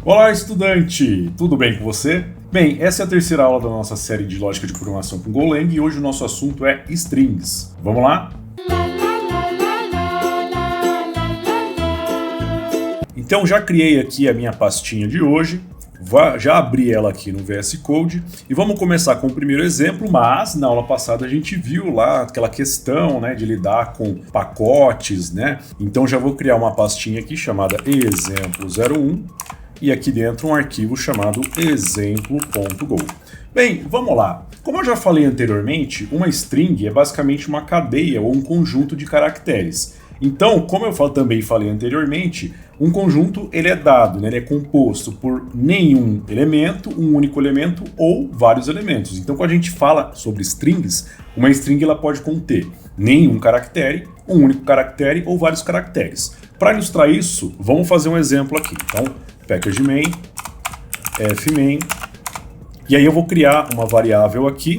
Olá, estudante! Tudo bem com você? Bem, essa é a terceira aula da nossa série de Lógica de Programação com Golang e hoje o nosso assunto é strings. Vamos lá? Então já criei aqui a minha pastinha de hoje, já abri ela aqui no VS Code e vamos começar com o primeiro exemplo, mas na aula passada a gente viu lá aquela questão, né, de lidar com pacotes, né? Então já vou criar uma pastinha aqui chamada exemplo01 e aqui dentro um arquivo chamado exemplo.go. Bem, vamos lá. Como eu já falei anteriormente, uma string é basicamente uma cadeia ou um conjunto de caracteres. Então, como eu também falei anteriormente, um conjunto ele é dado, né? Ele é composto por nenhum elemento, um único elemento ou vários elementos. Então, quando a gente fala sobre strings, uma string ela pode conter nenhum caractere, um único caractere ou vários caracteres. Para ilustrar isso, vamos fazer um exemplo aqui. Então, package main, fmain, e aí eu vou criar uma variável aqui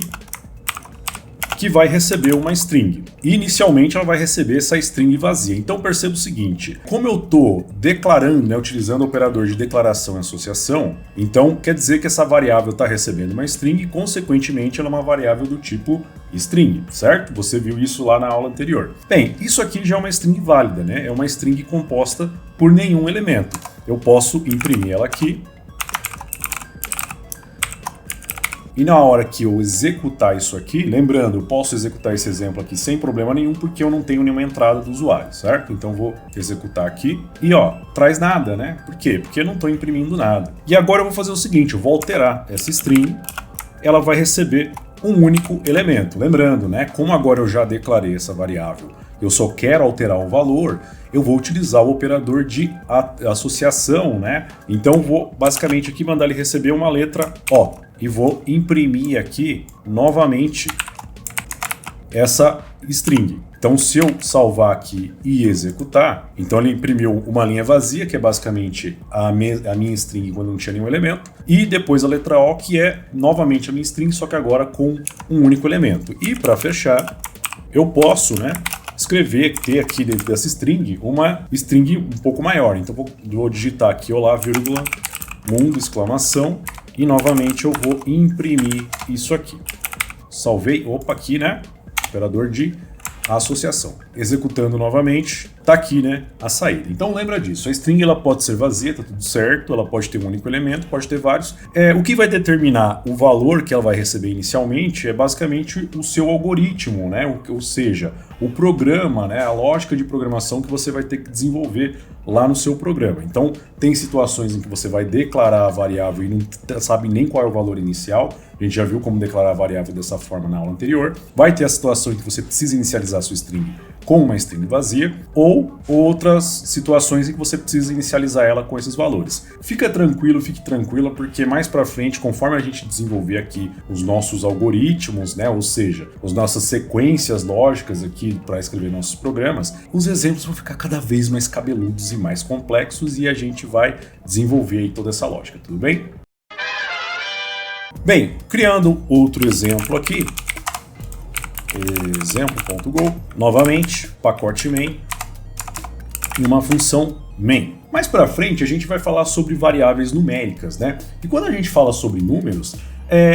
que vai receber uma string. E inicialmente ela vai receber essa string vazia. Então perceba o seguinte, como eu estou declarando, né, utilizando o operador de declaração e associação, então quer dizer que essa variável está recebendo uma string e consequentemente ela é uma variável do tipo string, certo? Você viu isso lá na aula anterior. Bem, isso aqui já é uma string válida, né? É uma string composta por nenhum elemento. Eu posso imprimir ela aqui. E na hora que eu executar isso aqui, lembrando, eu posso executar esse exemplo aqui sem problema nenhum, porque eu não tenho nenhuma entrada do usuário, certo? Então vou executar aqui e ó, traz nada, né? Por quê? Porque eu não estou imprimindo nada. E agora eu vou fazer o seguinte, eu vou alterar essa string, ela vai receber um único elemento. Lembrando, né? Como agora eu já declarei essa variável, eu só quero alterar o valor, eu vou utilizar o operador de associação, né? Então vou basicamente aqui mandar ele receber uma letra O. E vou imprimir aqui novamente essa string. Então se eu salvar aqui e executar, então ele imprimiu uma linha vazia, que é basicamente a minha string quando não tinha nenhum elemento, e depois a letra O, que é novamente a minha string, só que agora com um único elemento. E para fechar, eu posso, né, ter aqui dentro dessa string uma string um pouco maior. Então vou digitar aqui olá, vírgula, mundo, exclamação, e novamente eu vou imprimir isso aqui. Salvei, opa, aqui, né? Operador de associação. Executando novamente, tá aqui, né, a saída. Então lembra disso, a string ela pode ser vazia, tá tudo certo, ela pode ter um único elemento, pode ter vários. O que vai determinar o valor que ela vai receber inicialmente é basicamente o seu algoritmo, né, ou seja, o programa, né, a lógica de programação que você vai ter que desenvolver lá no seu programa. Então tem situações em que você vai declarar a variável e não sabe nem qual é o valor inicial. A gente já viu como declarar a variável dessa forma na aula anterior. Vai ter a situação em que você precisa inicializar a sua string com uma string vazia, ou outras situações em que você precisa inicializar ela com esses valores. Fique tranquila, porque mais para frente, conforme a gente desenvolver aqui os nossos algoritmos, né, ou seja, as nossas sequências lógicas aqui para escrever nossos programas, os exemplos vão ficar cada vez mais cabeludos e mais complexos e a gente vai desenvolver aí toda essa lógica, tudo bem? Bem, criando outro exemplo aqui, exemplo.go, novamente, pacote main e uma função main. Mais para frente a gente vai falar sobre variáveis numéricas, né? E quando a gente fala sobre números,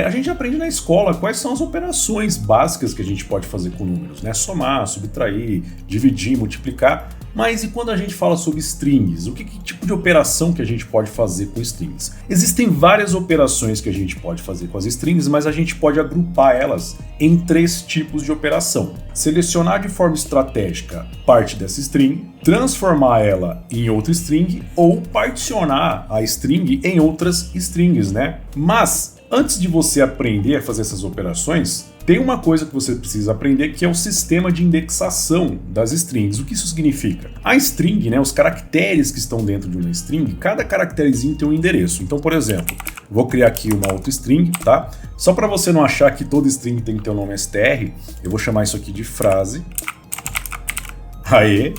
a gente aprende na escola quais são as operações básicas que a gente pode fazer com números, né? Somar, subtrair, dividir, multiplicar. Mas e quando a gente fala sobre strings? Que tipo de operação que a gente pode fazer com strings? Existem várias operações que a gente pode fazer com as strings, mas a gente pode agrupar elas em 3 tipos de operação. Selecionar de forma estratégica parte dessa string, transformar ela em outra string ou particionar a string em outras strings, né? Mas antes de você aprender a fazer essas operações, tem uma coisa que você precisa aprender que é o sistema de indexação das strings. O que isso significa? A string, né, os caracteres que estão dentro de uma string, cada caracterezinho tem um endereço. Então, por exemplo, vou criar aqui uma outra string, tá? Só para você não achar que toda string tem que ter o nome str, eu vou chamar isso aqui de frase. Aê!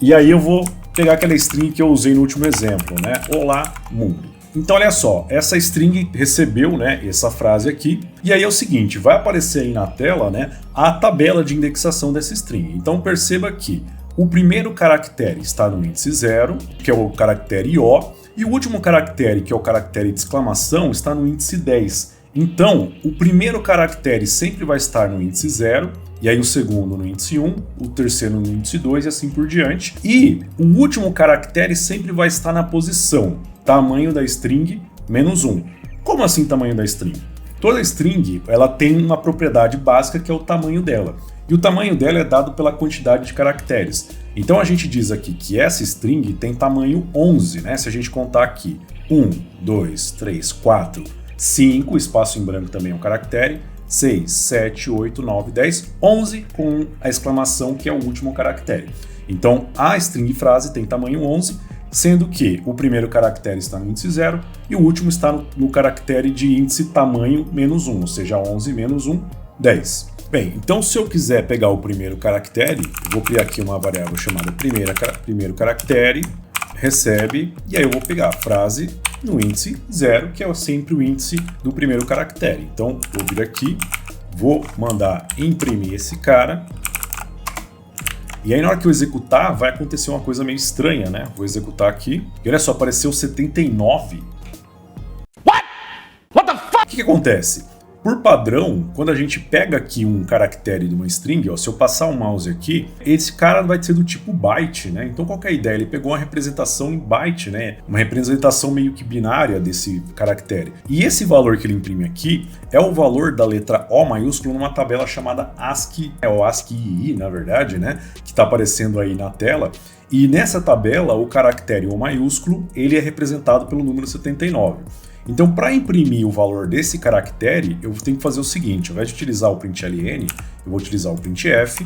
E aí eu vou pegar aquela string que eu usei no último exemplo, né? Olá, mundo. Então olha só, essa string recebeu, né, essa frase aqui, e aí é o seguinte, vai aparecer aí na tela, né, a tabela de indexação dessa string. Então perceba que o primeiro caractere está no índice 0, que é o caractere O, E o último caractere, que é o caractere de exclamação, está no índice 10. Então, o primeiro caractere sempre vai estar no índice 0, e aí o segundo no índice 1, o terceiro no índice 2 e assim por diante. E o último caractere sempre vai estar na posição tamanho da string menos 1. Como assim tamanho da string? Toda string ela tem uma propriedade básica que é o tamanho dela. E o tamanho dela é dado pela quantidade de caracteres. Então a gente diz aqui que essa string tem tamanho 11, né? Se a gente contar aqui 1, 2, 3, 4, 5, espaço em branco também é um caractere, 6, 7, 8, 9, 10, 11 com a exclamação que é o último caractere. Então a string frase tem tamanho 11, sendo que o primeiro caractere está no índice 0 e o último está no caractere de índice tamanho menos 1, ou seja, 11 menos 1, 10. Bem, então se eu quiser pegar o primeiro caractere, eu vou criar aqui uma variável chamada primeiro caractere, recebe, e aí eu vou pegar a frase no índice 0, que é sempre o índice do primeiro caractere. Então, vou vir aqui, vou mandar imprimir esse cara, e aí na hora que eu executar, vai acontecer uma coisa meio estranha, né? Vou executar aqui, e olha só, apareceu 79. What the fuck? O que acontece? Por padrão, quando a gente pega aqui um caractere de uma string, ó, se eu passar o mouse aqui, esse cara vai ser do tipo byte, né? Então qual que é a ideia? Ele pegou uma representação em byte, né? Uma representação meio que binária desse caractere. E esse valor que ele imprime aqui é o valor da letra O maiúsculo numa tabela chamada ASCII, é o ASCII, na verdade, né? Que está aparecendo aí na tela. E nessa tabela, o caractere O maiúsculo, ele é representado pelo número 79. Então, para imprimir o valor desse caractere, eu tenho que fazer o seguinte: ao invés de utilizar o println, eu vou utilizar o printf,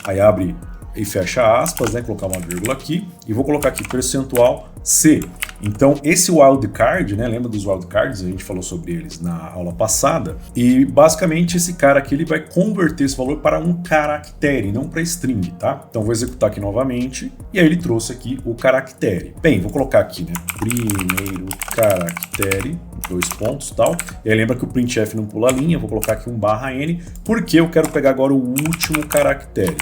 aí abre e fecha aspas, né, colocar uma vírgula aqui, e vou colocar aqui percentual C. Então, esse wildcard, né, lembra dos wildcards? A gente falou sobre eles na aula passada, e basicamente esse cara aqui ele vai converter esse valor para um caractere, não para string, tá? Então, vou executar aqui novamente, e aí ele trouxe aqui o caractere. Bem, vou colocar aqui, né, primeiro caractere, 2 pontos e tal, e aí lembra que o printf não pula a linha, vou colocar aqui um /n, porque eu quero pegar agora o último caractere.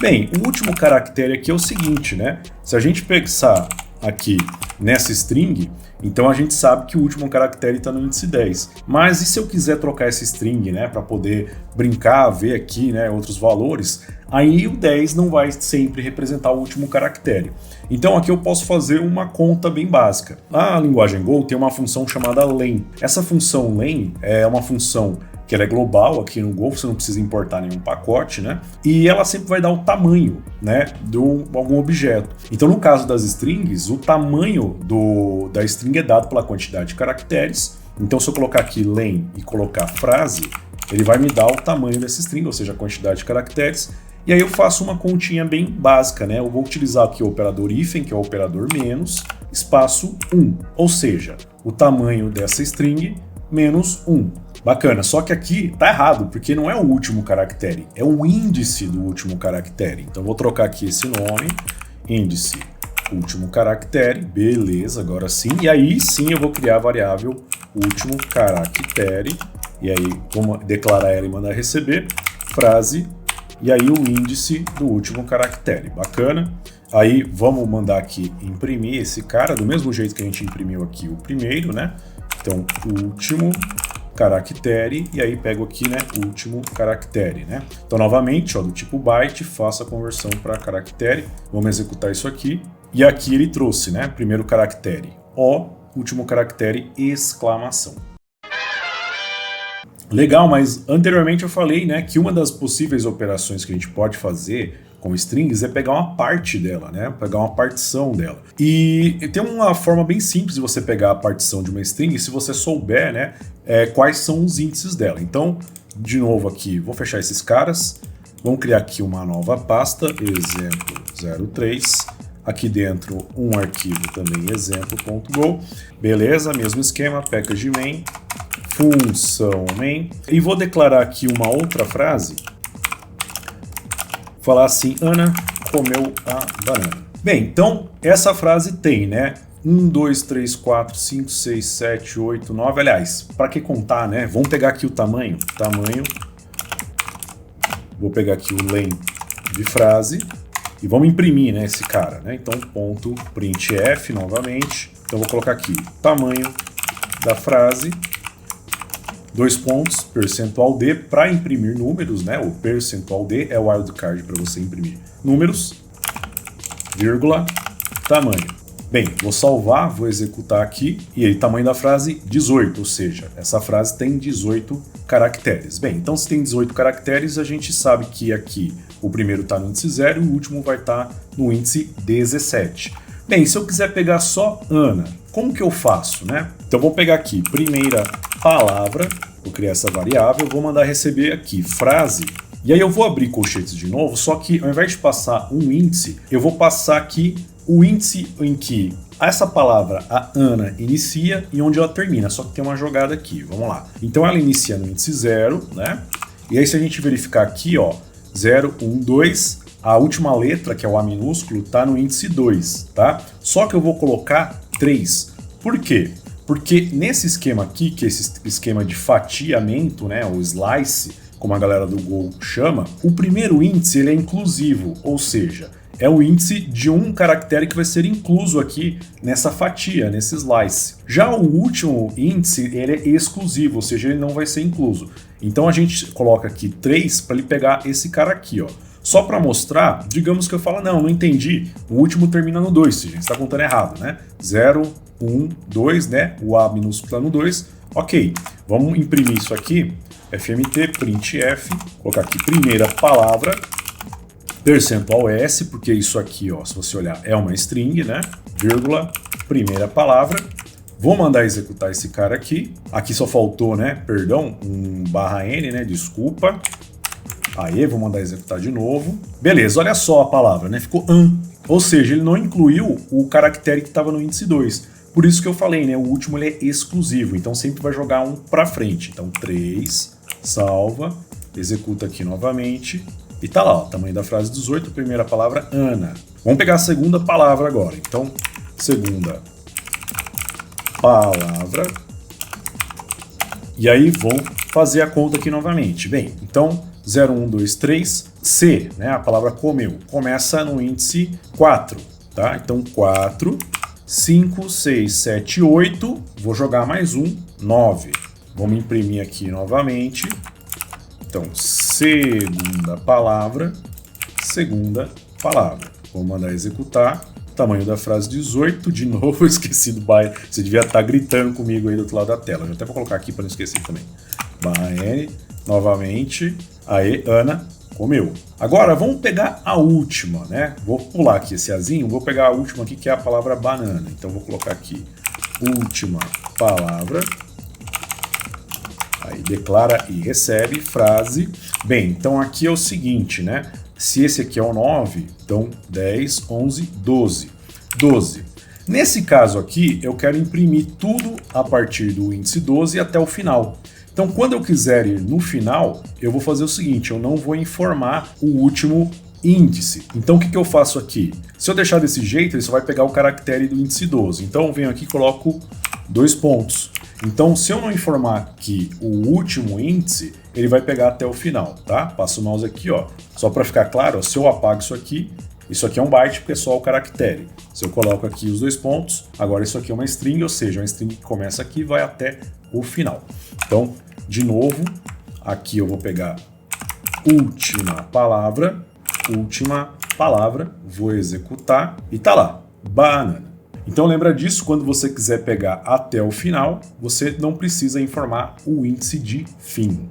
Bem, o último caractere aqui é o seguinte, né? Se a gente pensar aqui nessa string, então a gente sabe que o último caractere está no índice 10. Mas e se eu quiser trocar essa string, né, para poder brincar, ver aqui, né, outros valores, aí o 10 não vai sempre representar o último caractere. Então aqui eu posso fazer uma conta bem básica. Na linguagem Go tem uma função chamada len. Essa função len é uma função que ela é global aqui no Go, você não precisa importar nenhum pacote, né? E ela sempre vai dar o tamanho, né, de algum objeto. Então, no caso das strings, o tamanho da string é dado pela quantidade de caracteres. Então, se eu colocar aqui len e colocar frase, ele vai me dar o tamanho dessa string, ou seja, a quantidade de caracteres. E aí eu faço uma continha bem básica, né? Eu vou utilizar aqui o operador hífen, que é o operador menos, espaço 1. Ou seja, o tamanho dessa string menos 1. Bacana, só que aqui tá errado, porque não é o último caractere, é o índice do último caractere. Então vou trocar aqui esse nome, índice último caractere, beleza, agora sim. E aí sim eu vou criar a variável último caractere, e aí vamos declarar ela e mandar receber, frase, e aí o índice do último caractere, bacana. Aí vamos mandar aqui imprimir esse cara, do mesmo jeito que a gente imprimiu aqui o primeiro, né? Então, último caractere, e aí pego aqui, né, último caractere, né? Então, novamente, ó, do tipo byte, faço a conversão para caractere. Vamos executar isso aqui. E aqui ele trouxe, né, primeiro caractere O, último caractere exclamação. Legal, mas anteriormente eu falei, né, que uma das possíveis operações que a gente pode fazer com strings é pegar uma parte dela, né? Pegar uma partição dela. E tem uma forma bem simples de você pegar a partição de uma string se você souber, né, quais são os índices dela. Então, de novo aqui, vou fechar esses caras. Vamos criar aqui uma nova pasta, exemplo 03. Aqui dentro um arquivo também, exemplo.go. Beleza, mesmo esquema, package main, função main. E vou declarar aqui uma outra frase. Falar assim, Ana comeu a banana. Bem, então essa frase tem, né, 1, 2, 3, 4, 5, 6, 7, 8, 9, aliás, para que contar, né, vamos pegar aqui o tamanho, vou pegar aqui o len de frase e vamos imprimir, né, esse cara, né, então ponto printf novamente, Então eu vou colocar aqui tamanho da frase, 2 pontos, percentual D, para imprimir números, né? O percentual D é o wildcard para você imprimir números, vírgula, tamanho. Bem, vou salvar, vou executar aqui, e aí tamanho da frase 18, ou seja, essa frase tem 18 caracteres. Bem, então se tem 18 caracteres, a gente sabe que aqui o primeiro está no índice 0 e o último vai estar no índice 17. Bem, se eu quiser pegar só Ana, como que eu faço, né? Então vou pegar aqui, primeira palavra, vou criar essa variável, vou mandar receber aqui, frase, e aí eu vou abrir colchetes de novo, só que ao invés de passar um índice, eu vou passar aqui o índice em que essa palavra, a Ana, inicia e onde ela termina, só que tem uma jogada aqui, vamos lá. Então ela inicia no índice 0, né? E aí se a gente verificar aqui, ó, 0, 1, 2, a última letra, que é o A minúsculo, tá no índice 2, tá? Só que eu vou colocar 3. Por quê? Porque nesse esquema aqui, que é esse esquema de fatiamento, né, o slice, como a galera do Go chama, o primeiro índice ele é inclusivo, ou seja, é o índice de um caractere que vai ser incluso aqui nessa fatia, nesse slice. Já o último índice, ele é exclusivo, ou seja, ele não vai ser incluso. Então a gente coloca aqui 3 para ele pegar esse cara aqui, ó. Só para mostrar, digamos que eu falo, não entendi, o último termina no 2, gente, está contando errado, né? 0, 1, 2, né? O A minúsculo está no 2. Ok, vamos imprimir isso aqui, fmt, printf, colocar aqui primeira palavra, percentual S, porque isso aqui, ó, se você olhar, é uma string, né? Vírgula, primeira palavra. Vou mandar executar esse cara aqui. Aqui só faltou, né? Perdão, um /n, né? Desculpa. Aí, vou mandar executar de novo. Beleza, olha só a palavra, né? Ficou an. Ou seja, ele não incluiu o caractere que estava no índice 2. Por isso que eu falei, né? O último ele é exclusivo, então sempre vai jogar um para frente. Então 3, salva, executa aqui novamente. E tá lá, ó, tamanho da frase 18, primeira palavra, Ana. Vamos pegar a segunda palavra agora. Então, segunda palavra. E aí, vou fazer a conta aqui novamente. Bem, então, 0, 1, 2, 3, C, né? A palavra comeu. Começa no índice 4, tá? Então, 4, 5, 6, 7, 8. Vou jogar mais um, 9. Vamos imprimir aqui novamente. Então, segunda palavra. Vou mandar executar. Tamanho da frase 18. De novo, eu esqueci do by. Você devia estar gritando comigo aí do outro lado da tela. Eu até vou colocar aqui para não esquecer também. By novamente. Aí, Ana comeu. Agora, vamos pegar a última, né? Vou pular aqui esse azinho. Vou pegar a última aqui, que é a palavra banana. Então, vou colocar aqui última palavra. Aí declara e recebe, frase. Bem, então aqui é o seguinte, né? Se esse aqui é o 9, então 10, 11, 12. 12. Nesse caso aqui, eu quero imprimir tudo a partir do índice 12 até o final. Então, quando eu quiser ir no final, eu vou fazer o seguinte, eu não vou informar o último índice. Então, o que eu faço aqui? Se eu deixar desse jeito, ele só vai pegar o caractere do índice 12. Então, eu venho aqui e coloco 2 pontos. Então, se eu não informar aqui o último índice, ele vai pegar até o final, tá? Passo o mouse aqui, ó. Só para ficar claro, ó, se eu apago isso aqui é um byte porque é só o caractere. Se eu coloco aqui os 2 pontos, agora isso aqui é uma string, ou seja, uma string que começa aqui e vai até o final. Então, de novo, aqui eu vou pegar última palavra, vou executar e tá lá, banana. Então lembra disso, quando você quiser pegar até o final, você não precisa informar o índice de fim.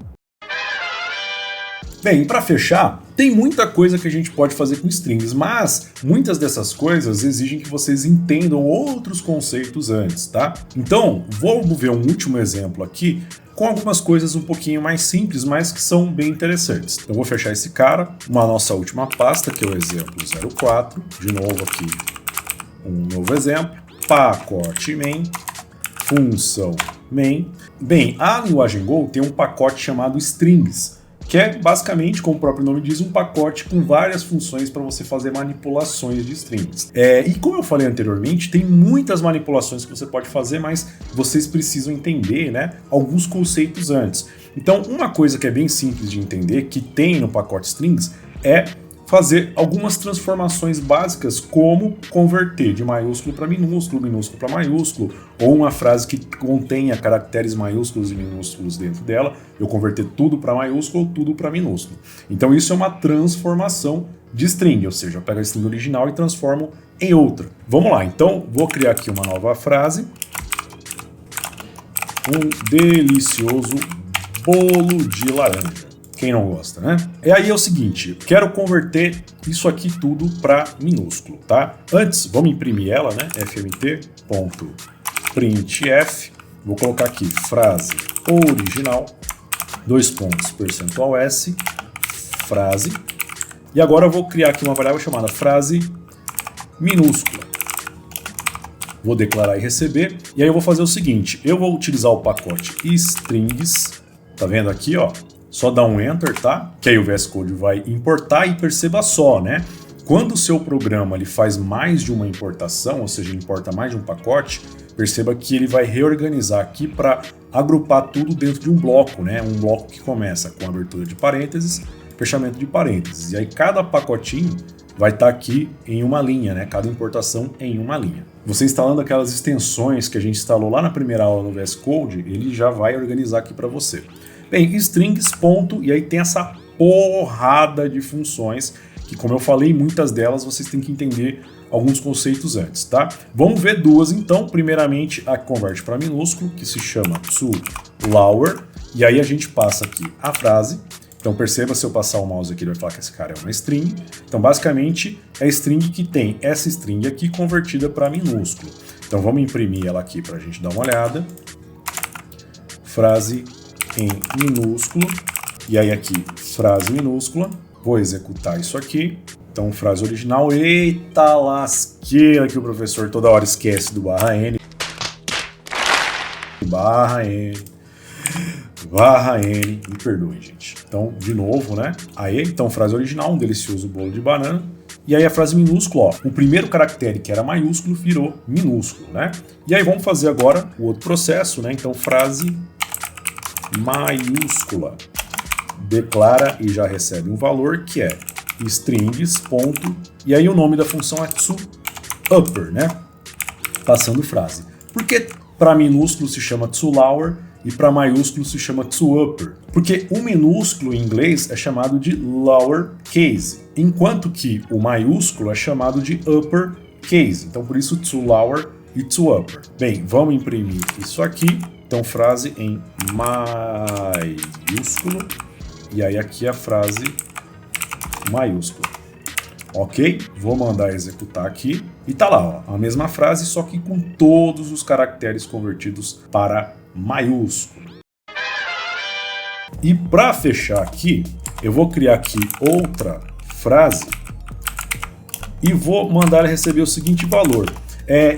Bem, para fechar, tem muita coisa que a gente pode fazer com strings, mas muitas dessas coisas exigem que vocês entendam outros conceitos antes, tá? Então, vamos ver um último exemplo aqui com algumas coisas um pouquinho mais simples, mas que são bem interessantes. Então, vou fechar esse cara, uma nossa última pasta, que é o exemplo 04, de novo aqui. Um novo exemplo, pacote main, função main. Bem, a linguagem Go tem um pacote chamado strings, que é basicamente, como o próprio nome diz, um pacote com várias funções para você fazer manipulações de strings. E como eu falei anteriormente, tem muitas manipulações que você pode fazer, mas vocês precisam entender, né, alguns conceitos antes. Então, uma coisa que é bem simples de entender, que tem no pacote strings, é fazer algumas transformações básicas, como converter de maiúsculo para minúsculo, minúsculo para maiúsculo, ou uma frase que contenha caracteres maiúsculos e minúsculos dentro dela, eu converter tudo para maiúsculo ou tudo para minúsculo. Então isso é uma transformação de string, ou seja, eu pego a string original e transformo em outra. Vamos lá, então vou criar aqui uma nova frase. Um delicioso bolo de laranja. Quem não gosta, né? E aí é o seguinte, quero converter isso aqui tudo para minúsculo, tá? Antes, vamos imprimir ela, né? fmt.printf, vou colocar aqui frase original, %s, frase, e agora eu vou criar aqui uma variável chamada frase minúscula. Vou declarar e receber, e aí eu vou fazer o seguinte, eu vou utilizar o pacote strings, tá vendo aqui, ó? Só dá um Enter, tá? Que aí o VS Code vai importar e perceba só, né? Quando o seu programa ele faz mais de uma importação, ou seja, importa mais de um pacote, perceba que ele vai reorganizar aqui para agrupar tudo dentro de um bloco, né? Um bloco que começa com abertura de parênteses, fechamento de parênteses. E aí cada pacotinho vai estar aqui em uma linha, né? Cada importação em uma linha. Você instalando aquelas extensões que a gente instalou lá na primeira aula no VS Code, ele já vai organizar aqui para você. Bem, strings, ponto, e aí tem essa porrada de funções que, como eu falei, muitas delas vocês têm que entender alguns conceitos antes, tá? Vamos ver duas então. Primeiramente, a que converte para minúsculo, que se chama toLower, e aí a gente passa aqui a frase. Então perceba, se eu passar o mouse aqui, ele vai falar que esse cara é uma string. Então basicamente é a string que tem essa string aqui convertida para minúsculo. Então vamos imprimir ela aqui para a gente dar uma olhada. Frase em minúsculo, e aí aqui frase minúscula, vou executar isso aqui, então frase original, eita lasqueira que o professor toda hora esquece do /n, me perdoem gente, então de novo, né, aí então frase original, um delicioso bolo de banana, e aí a frase minúscula, ó, o primeiro caractere que era maiúsculo virou minúsculo, né, e aí vamos fazer agora o outro processo, né, então frase maiúscula, declara e já recebe um valor que é strings, ponto, e aí o nome da função é toUpper, né? Passando frase. Por que para minúsculo se chama toLower e para maiúsculo se chama toUpper? Porque o minúsculo em inglês é chamado de lowercase, enquanto que o maiúsculo é chamado de uppercase. Então por isso toLower e toUpper. Bem, vamos imprimir isso aqui. Então, frase em maiúsculo, e aí aqui a frase maiúscula. Ok? Vou mandar executar aqui, e tá lá, ó, a mesma frase, só que com todos os caracteres convertidos para maiúsculo. E para fechar aqui, eu vou criar aqui outra frase, e vou mandar receber o seguinte valor.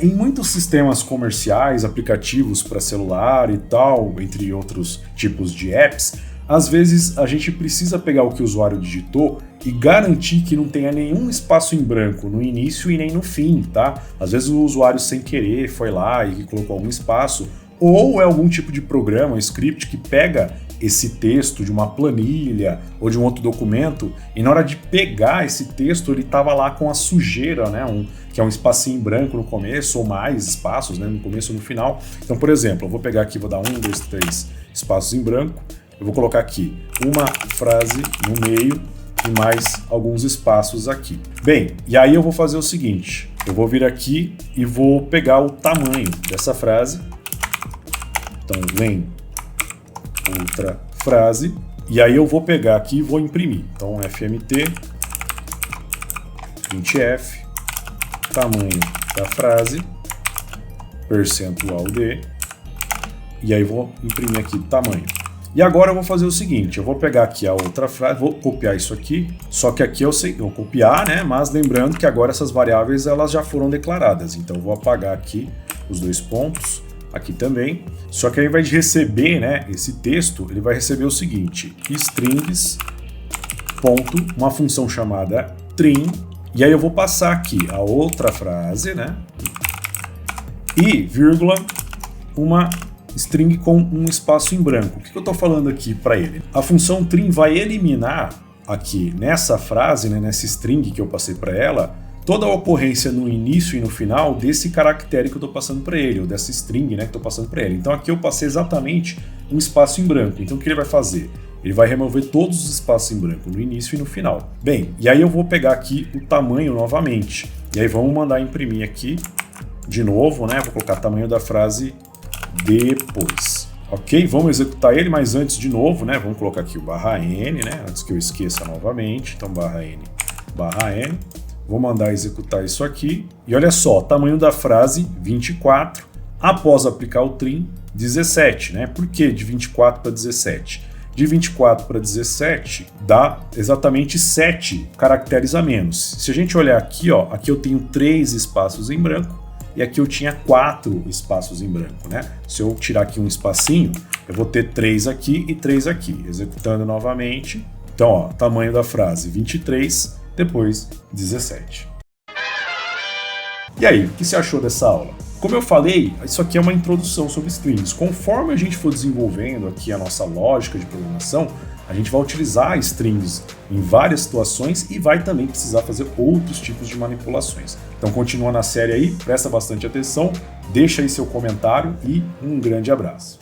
Em muitos sistemas comerciais, aplicativos para celular e tal, entre outros tipos de apps, às vezes a gente precisa pegar o que o usuário digitou e garantir que não tenha nenhum espaço em branco no início e nem no fim, tá? Às vezes o usuário sem querer foi lá e colocou algum espaço, ou é algum tipo de programa, um script que pega esse texto de uma planilha ou de um outro documento, e na hora de pegar esse texto ele estava lá com a sujeira, né, que é um espacinho em branco no começo, ou mais espaços, né, no começo ou no final. Então, por exemplo, eu vou pegar aqui, vou dar 1, 2, 3 espaços em branco, eu vou colocar aqui uma frase no meio e mais alguns espaços aqui. Bem, e aí eu vou fazer o seguinte, eu vou vir aqui e vou pegar o tamanho dessa frase. Então, vem outra frase, e aí eu vou pegar aqui e vou imprimir. Então, fmt, printf, tamanho da frase, %d, e aí vou imprimir aqui tamanho. E agora eu vou fazer o seguinte, eu vou pegar aqui a outra frase, vou copiar isso aqui, só que aqui eu vou copiar, né? Mas lembrando que agora essas variáveis elas já foram declaradas, então eu vou apagar aqui os dois pontos, aqui também, só que aí vai receber, né, esse texto, ele vai receber o seguinte, strings, ponto, uma função chamada trim, e aí eu vou passar aqui a outra frase, né, e vírgula, uma string com um espaço em branco. O que eu estou falando aqui para ele? A função trim vai eliminar aqui nessa frase, né, nessa string que eu passei para ela, toda a ocorrência no início e no final desse caractere que eu estou passando para ele, ou dessa string, né, que estou passando para ele. Então aqui eu passei exatamente um espaço em branco. Então o que ele vai fazer? Ele vai remover todos os espaços em branco, no início e no final. Bem, e aí eu vou pegar aqui o tamanho novamente. E aí vamos mandar imprimir aqui de novo, né? Vou colocar tamanho da frase depois. Ok? Vamos executar ele, mas antes de novo, né? Vamos colocar aqui o /n, né? Antes que eu esqueça novamente. Então /n. Vou mandar executar isso aqui. E olha só, tamanho da frase 24. Após aplicar o trim, 17, né? Por que de 24 para 17? De 24 para 17 dá exatamente 7 caracteres a menos. Se a gente olhar aqui, ó, aqui eu tenho 3 espaços em branco e aqui eu tinha 4 espaços em branco, né? Se eu tirar aqui um espacinho, eu vou ter 3 aqui e 3 aqui. Executando novamente. Então, ó, tamanho da frase 23, depois 17. E aí, o que você achou dessa aula? Como eu falei, isso aqui é uma introdução sobre strings. Conforme a gente for desenvolvendo aqui a nossa lógica de programação, a gente vai utilizar strings em várias situações e vai também precisar fazer outros tipos de manipulações. Então continua na série aí, presta bastante atenção, deixa aí seu comentário e um grande abraço.